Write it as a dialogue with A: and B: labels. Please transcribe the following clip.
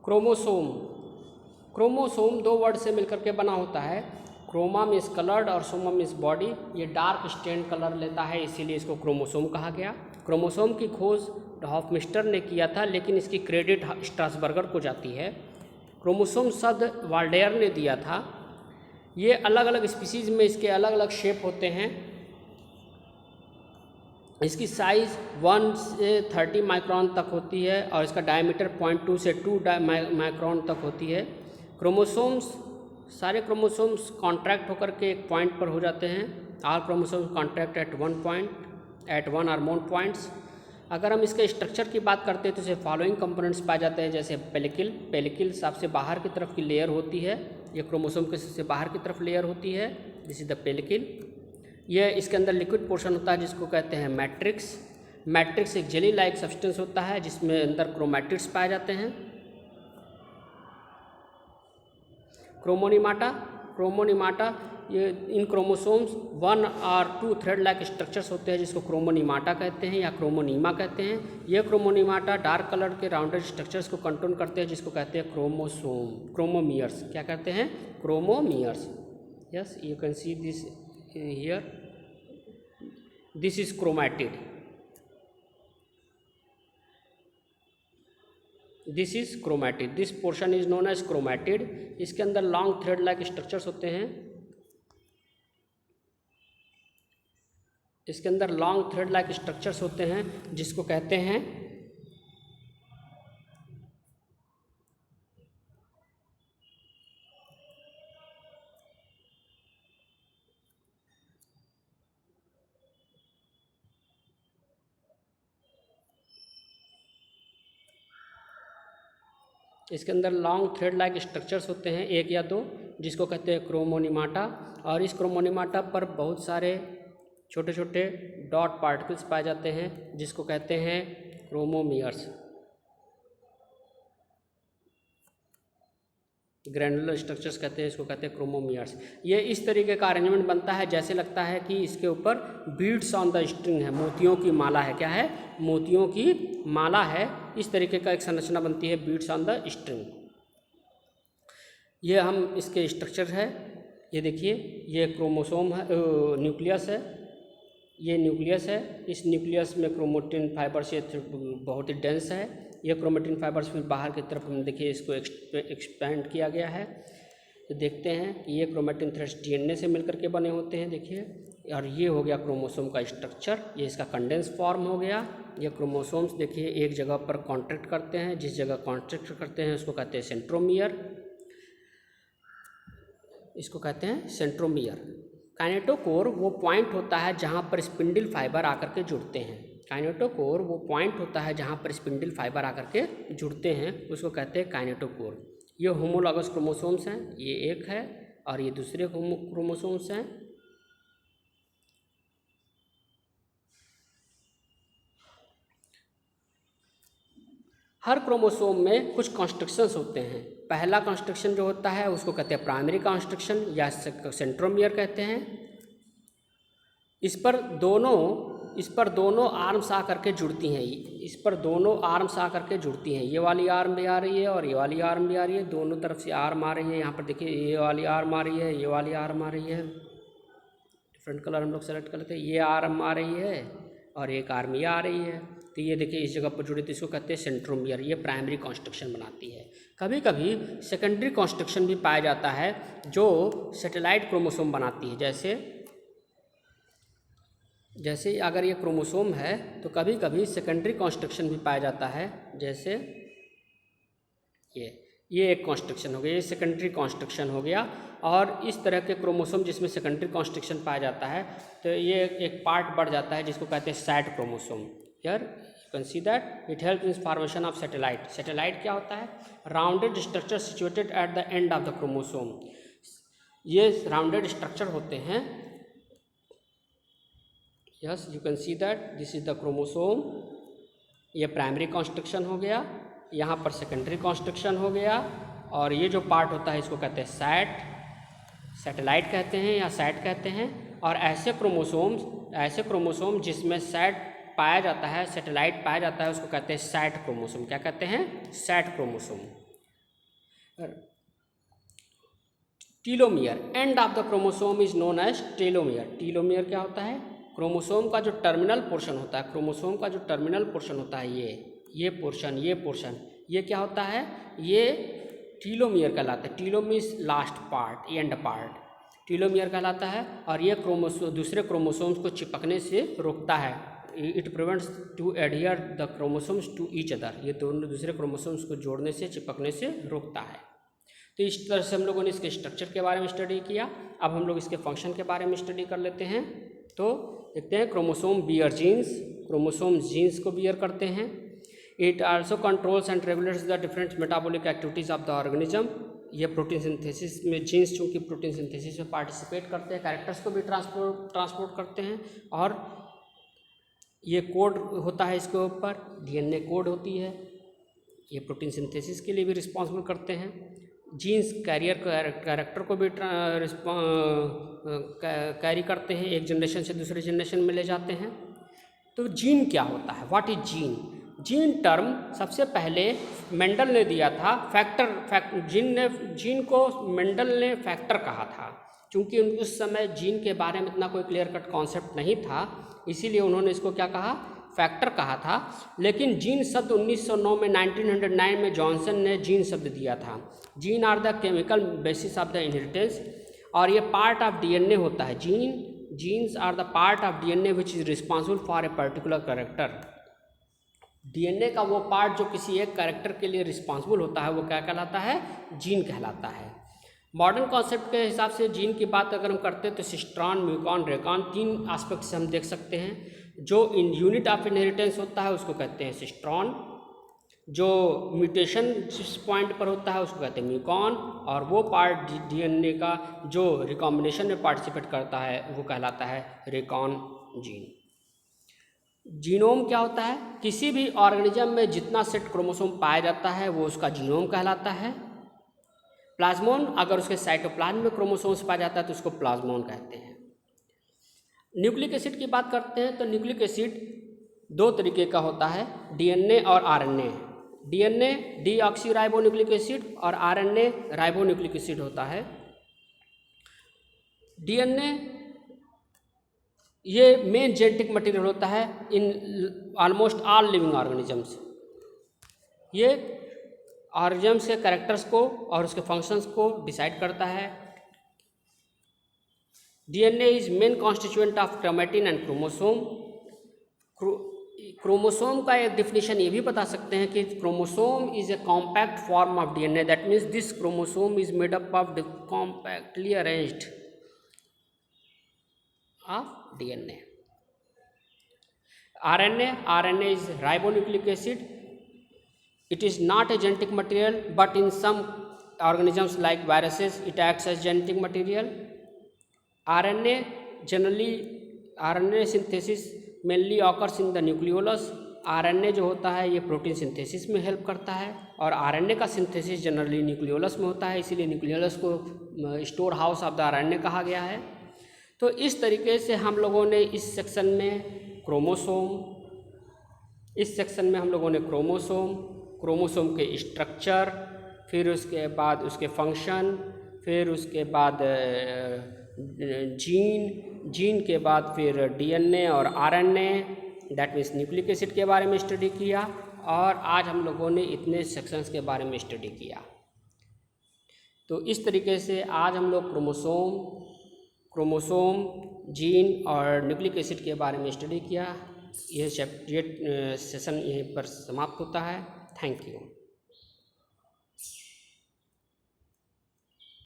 A: Chromosome, chromosome दो word से मिलकर के बना होता है। क्रोमा मीन्स कलर्ड और सोमा मीन्स बॉडी। ये डार्क स्टेन कलर लेता है, इसीलिए इसको क्रोमोसोम कहा गया। क्रोमोसोम की खोज हॉफमिस्टर ने किया था, लेकिन इसकी क्रेडिट स्ट्रासबर्गर को जाती है। क्रोमोसोम शब्द वाल्डेयर ने दिया था। ये अलग अलग स्पीसीज में इसके अलग अलग शेप होते हैं। इसकी साइज़ 1 से 30 माइक्रोन तक होती है और इसका डायमीटर 0.2 से 2 माइक्रोन तक होती है। क्रोमोसोम्स, सारे क्रोमोसोम्स कॉन्ट्रैक्ट होकर के एक पॉइंट पर हो जाते हैं। All chromosomes contract at one और मोर पॉइंट्स। अगर हम इसके स्ट्रक्चर की बात करते हैं तो इसे फॉलोइंग कंपोनेंट्स पाए जाते हैं, जैसे पेलिकल सबसे बाहर की तरफ की लेयर होती है। ये क्रोमोसोम के सबसे बाहर की तरफ लेयर होती है, दिस इज द पेलिकल। ये इसके अंदर लिक्विड पोर्शन होता है जिसको कहते हैं मैट्रिक्स। मैट्रिक्स एक जेली लाइक सब्सटेंस होता है जिसमें अंदर क्रोमैटिड्स पाए जाते हैं। क्रोमोनिमाटा ये इन क्रोमोसोम्स 1 और 2 थ्रेड लाइक स्ट्रक्चर्स होते हैं जिसको क्रोमोनिमाटा कहते हैं या क्रोमोनीमा कहते हैं। ये क्रोमोनिमाटा डार्क कलर के राउंडेड स्ट्रक्चर्स को कंट्रोल करते हैं जिसको कहते हैं क्रोमोमियर्स। क्या कहते हैं? Chromomeres. Yes, you can see this here, this is chromatid, this portion is known as chromatid। इसके अंदर लॉन्ग थ्रेड लाइक स्ट्रक्चर्स होते हैं, इसके अंदर लॉन्ग थ्रेड लाइक स्ट्रक्चर्स होते हैं जिसको कहते हैं इसके अंदर लॉन्ग थ्रेड लाइक स्ट्रक्चर्स होते हैं, एक या दो, जिसको कहते हैं क्रोमोनिमाटा। और इस क्रोमोनिमाटा पर बहुत सारे छोटे छोटे डॉट पार्टिकल्स पाए जाते हैं जिसको कहते हैं क्रोमोमियर्स। ग्रैनुलर स्ट्रक्चर्स कहते हैं, इसको कहते हैं क्रोमोमियर्स। ये इस तरीके का अरेंजमेंट बनता है जैसे लगता है कि इसके ऊपर बीड्स ऑन द स्ट्रिंग है, मोतियों की माला है। क्या है? मोतियों की माला है। इस तरीके का एक संरचना बनती है, बीड्स ऑन द स्ट्रिंग। ये हम इसके स्ट्रक्चर है, ये देखिए, ये क्रोमोसोम है, न्यूक्लियस है, ये न्यूक्लियस है। इस न्यूक्लियस में क्रोमेटिन फाइबर्स ये बहुत ही डेंस है। ये क्रोमेटिन फाइबर्स फिर बाहर की तरफ हम देखिए इसको एक्सपेंड किया गया है। तो देखते हैं कि ये क्रोमेटिन थ्रेड्स डीएनए से मिलकर के बने होते हैं, देखिए। और ये हो गया क्रोमोसोम का स्ट्रक्चर, ये इसका कंडेंस फॉर्म हो गया। ये क्रोमोसोम्स देखिए एक जगह पर कॉन्ट्रैक्ट करते हैं, जिस जगह कॉन्ट्रैक्ट करते हैं उसको कहते हैं सेंट्रोमियर, इसको कहते हैं सेंट्रोमियर। काइनेटोकोर वो पॉइंट होता है जहाँ पर स्पिंडल फाइबर आकर के जुड़ते हैं। काइनेटोकोर वो पॉइंट होता है जहाँ पर स्पिंडल फाइबर आकर के जुड़ते हैं, उसको कहते हैं काइनेटोकोर। ये होमोलॉगस क्रोमोसोम्स हैं, ये एक है और ये दूसरे क्रोमोसोम्स हैं। हर क्रोमोसोम में कुछ कॉन्स्ट्रक्शंस होते हैं। पहला कॉन्स्ट्रक्शन जो होता है उसको कहते हैं प्राइमरी कॉन्स्ट्रक्शन या सेंट्रोमियर कहते हैं। इस पर दोनों आर्म्स आ करके जुड़ती हैं, इस पर दोनों आर्म्स आ करके जुड़ती हैं। ये वाली आर्म भी आ रही है और ये वाली आर्म भी आ रही है, दोनों तरफ से आर्म आ रही है। यहाँ पर देखिए ये वाली आर्म आ रही है, ये वाली आर्म आ रही है। डिफरेंट कलर हम लोग सेलेक्ट कर लेते हैं। ये आर्म आ रही है और एक आर्म ये आ रही है। तो ये देखिए इस जगह पर जुड़ी, तो इसको कहते हैं सेंट्रोमियर। ये प्राइमरी कॉन्स्ट्रक्शन बनाती है। कभी कभी सेकेंडरी कॉन्स्ट्रक्शन भी पाया जाता है जो सैटेलाइट क्रोमोसोम बनाती है। जैसे अगर ये क्रोमोसोम है तो कभी कभी सेकेंडरी कॉन्स्ट्रक्शन भी पाया जाता है, जैसे ये एक कॉन्स्ट्रक्शन हो गया, ये सेकेंडरी कॉन्स्ट्रक्शन हो गया। और इस तरह के क्रोमोसोम जिसमें सेकेंडरी कॉन्स्ट्रक्शन पाया जाता है तो ये एक पार्ट बढ़ जाता है जिसको कहते हैं sat chromosome. Here you can see that it help in formation of satellite. Satellite क्या होता है? Rounded structure situated at the end of the chromosome. ये राउंडेड स्ट्रक्चर होते हैं। Yes, you can see that this is the chromosome. ये primary construction हो गया, यहाँ पर सेकेंडरी कॉन्स्ट्रक्शन हो गया। और ये जो पार्ट होता है इसको कहते हैं सैटेलाइट कहते हैं या सैट कहते हैं। और ऐसे क्रोमोसोम जिसमें सैट पाया जाता है, सैटेलाइट पाया जाता है, उसको कहते हैं सैट क्रोमोसोम। क्या कहते हैं? Sat chromosome. Telomere, end of the chromosome is known as telomere. Telomere क्या होता है? क्रोमोसोम का जो टर्मिनल पोर्शन होता है, क्रोमोसोम का जो टर्मिनल पोर्शन होता है, ये पोर्शन, ये क्या होता है? ये टीलोमियर कहलाता है। Telo means last part, end part, telomere कहलाता है। और ये दूसरे क्रोमोसोम्स को चिपकने से रोकता है। It prevents to adhere the chromosomes to each other, ये दोनों दूसरे क्रोमोसोम्स को जोड़ने से, चिपकने से रोकता है। तो इस तरह से हम लोगों ने इसके स्ट्रक्चर के बारे में स्टडी किया। अब हम लोग इसके फंक्शन के बारे में स्टडी कर लेते हैं। तो देखते हैं, chromosome bear genes, chromosome genes को बियर करते हैं। It also controls and regulates the different metabolic activities of the organism. ये प्रोटीन सिंथेसिस में, जीन्स चूँकि प्रोटीन सिंथेसिस में पार्टिसिपेट करते हैं, कैरेक्टर्स को भी ट्रांसपोर्ट करते हैं। और ये कोड होता है इसके ऊपर, डीएनए कोड होती है, ये प्रोटीन सिंथेसिस के लिए भी रिस्पॉन्सिबल करते हैं। जीन्स कैरियर कैरेक्टर को भी कैरी करते हैं, एक जनरेशन से दूसरे जनरेशन में ले जाते हैं। तो जीन क्या होता है? What is gene? Gene term सबसे पहले मेंडल ने दिया था। जीन को मेंडल ने फैक्टर कहा था, क्योंकि उस समय जीन के बारे में इतना कोई क्लियर कट कॉन्सेप्ट नहीं था, इसीलिए उन्होंने इसको क्या कहा? फैक्टर कहा था। लेकिन जीन शब्द 1909 में 1909 में जॉनसन ने जीन शब्द दिया था। Gene are the chemical basis of the inheritance, और ये पार्ट ऑफ डीएनए होता है। Genes are the part of DNA which is responsible for a particular character. DNA का वो पार्ट जो किसी एक कैरेक्टर के लिए रिस्पॉन्सिबल होता है, वो क्या कहलाता है? जीन कहलाता है। मॉडर्न कॉन्सेप्ट के हिसाब से जीन की बात अगर हम करते हैं तो सिस्ट्रॉन, म्यूकॉन, रेकॉन, 3 एस्पेक्ट से हम देख सकते हैं। जो इन यूनिट ऑफ इनहेरिटेंस होता है उसको कहते हैं सिस्ट्रॉन, जो म्यूटेशन जिस पॉइंट पर होता है उसको कहते हैं म्यूकॉन, और वो पार्ट डीएनए का जो रिकॉम्बिनेशन में पार्टिसिपेट करता है वो कहलाता है रेकॉन जीन। जीनोम क्या होता है? किसी भी ऑर्गेनिज्म में जितना सेट क्रोमोसोम पाया जाता है वो उसका जीनोम कहलाता है। प्लाज्मोन, अगर उसके साइटोप्लाज्म में क्रोमोसोम्स पाया जाता है तो उसको प्लाज्मोन कहते हैं। न्यूक्लिक एसिड की बात करते हैं तो न्यूक्लिक एसिड 2 तरीके का होता है, डीएनए और आरएनए। डीएनए डीऑक्सीराइबोन्यूक्लिक एसिड और आरएनए राइबोन्यूक्लिक एसिड होता है। डीएनए ये मेन जेनेटिक मटेरियल होता है in almost all living organisms. ये ऑर्गेनिजम्स के कैरेक्टर्स को और उसके फंक्शंस को डिसाइड करता है। DNA is main constituent of chromatin and chromosome. Chromosome का एक डिफिनेशन ये भी बता सकते हैं कि chromosome is a compact form of DNA, that means this chromosome is made up of compactly arranged of DNA. RNA is ribonucleic acid. It is not a genetic material, but in some organisms like viruses it acts as genetic material. RNA synthesis mainly occurs in the nucleolus. RNA जो होता है ये protein synthesis में help करता है, और RNA का synthesis generally nucleolus में होता है, इसीलिए न्यूक्लियोलस को store house of the RNA कहा गया है। तो इस तरीके से हम लोगों ने इस सेक्शन में हम लोगों ने क्रोमोसोम के स्ट्रक्चर, फिर उसके बाद उसके फंक्शन, फिर उसके बाद जीन के बाद फिर डीएनए और RNA, that means nucleic acid के बारे में स्टडी किया, और आज हम लोगों ने इतने सेक्शंस के बारे में स्टडी किया। तो इस तरीके से आज हम लोग क्रोमोसोम, जीन और न्यूक्लिक एसिड के बारे में स्टडी किया। ये सेशन यहीं पर समाप्त होता है। Thank you.